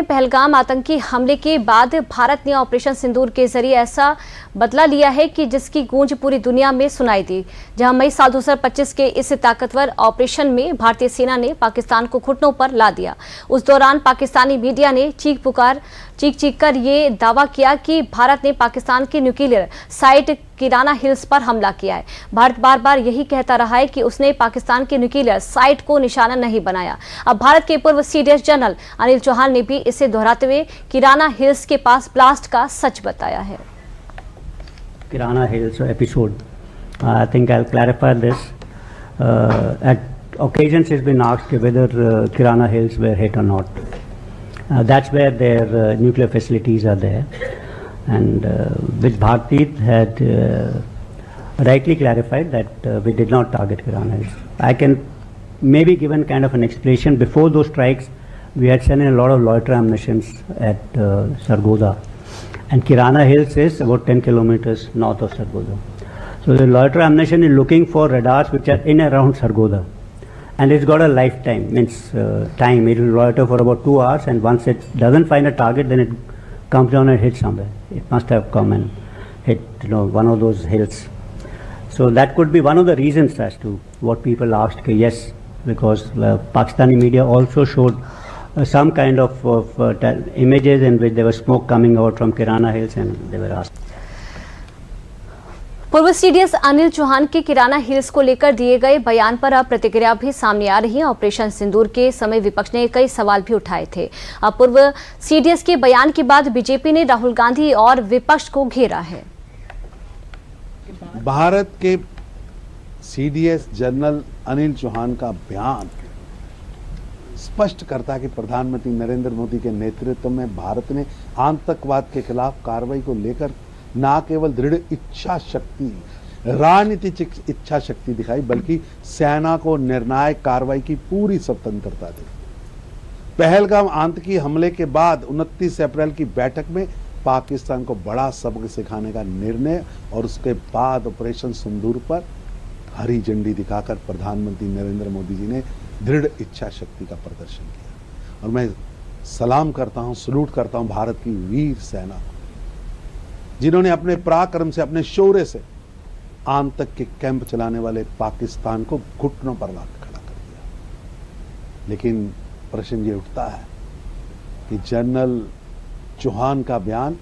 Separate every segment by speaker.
Speaker 1: पहलगाम आतंकी हमले के बाद भारत ने ऑपरेशन सिंदूर के जरिए ऐसा बदला लिया है कि जिसकी गूंज पूरी दुनिया में सुनाई दी। जहां मई साल 2025 के इस ताकतवर ऑपरेशन में भारतीय सेना ने पाकिस्तान को घुटनों पर ला दिया। उस दौरान पाकिस्तानी मीडिया ने चीख कर ये दावा किया कि भारत ने पाकिस्तान की न्यूक्लियर साइट किराना हिल्स पर हमला किया है। भारत बार बार यही कहता रहा है कि उसने पाकिस्तान की न्यूक्लियर साइट को निशाना नहीं बनाया। अब भारत के पूर्व सीडीएस जनरल अनिल चौहान ने भी इसे दोहराते हुए किराना हिल्स के पास ब्लास्ट का सच बताया है।
Speaker 2: Kirana Hills episode. I think I'll clarify this. At occasions it's been asked whether Kirana Hills were hit or not. That's where their nuclear facilities are there. And which Bharti had rightly clarified that we did not target Kirana Hills. I can maybe given kind of an explanation. Before those strikes, we had sent in a lot of loiter ammunitions at Sargodha. And Kirana Hills is about 10 kilometers north of Sargodha. So the loiter ammunition is looking for radars which are in and around Sargodha. And it's got a lifetime, means time. It will loiter for about 2 hours, and once it doesn't find a target, then it comes down and hits somewhere. It must have come and hit, one of those hills. So that could be one of the reasons as to what people asked. Yes, because Pakistani media also showed some kind of images in which there was smoke coming out from Kirana Hills, and they were asked.
Speaker 1: पूर्व CDS Anil Chauhan के किराना hills को लेकर दिए गए बयान पर अब प्रतिक्रिया भी सामने आ रही है। ऑपरेशन सिंदूर के समय विपक्ष ने कई सवाल भी उठाए थे। अब पूर्व सीडीएस के बयान के बाद बीजेपी ने राहुल गांधी और विपक्ष को घेरा है।
Speaker 3: भारत के सीडीएस जनरल अनिल चौहान का बयान स्पष्ट करता है कि प्रधानमंत्री नरेंद्र मोदी के नेतृत्व में भारत ने आतंकवाद के खिलाफ कार्रवाई को लेकर न केवल दृढ़ इच्छा शक्ति, राजनीतिक इच्छा शक्ति दिखाई, बल्कि सेना को निर्णायक कार्रवाई की पूरी स्वतंत्रता दी। पहलगाम आतंकी हमले के बाद 29 अप्रैल की बैठक में पाकिस्तान को बड़ा सबक सिखाने का निर्णय और उसके बाद ऑपरेशन सिंदूर पर हरी झंडी दिखाकर प्रधानमंत्री नरेंद्र मोदी जी ने दृढ़ इच्छा शक्ति का प्रदर्शन किया। और मैं सलाम करता हूं, सलूट करता हूं भारत की वीर सेना को, जिन्होंने अपने पराक्रम से, अपने शौर्य से आतंक के कैंप चलाने वाले पाकिस्तान को घुटनों पर लाकर खड़ा कर दिया। लेकिन प्रश्न ये उठता है कि जनरल चौहान का बयान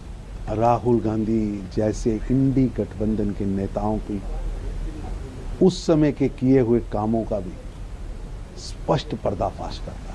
Speaker 3: राहुल गांधी जैसे इंडी गठबंधन के नेताओं की उस समय के किए हुए कामों का भी स्पष्ट पर्दाफाश करता है।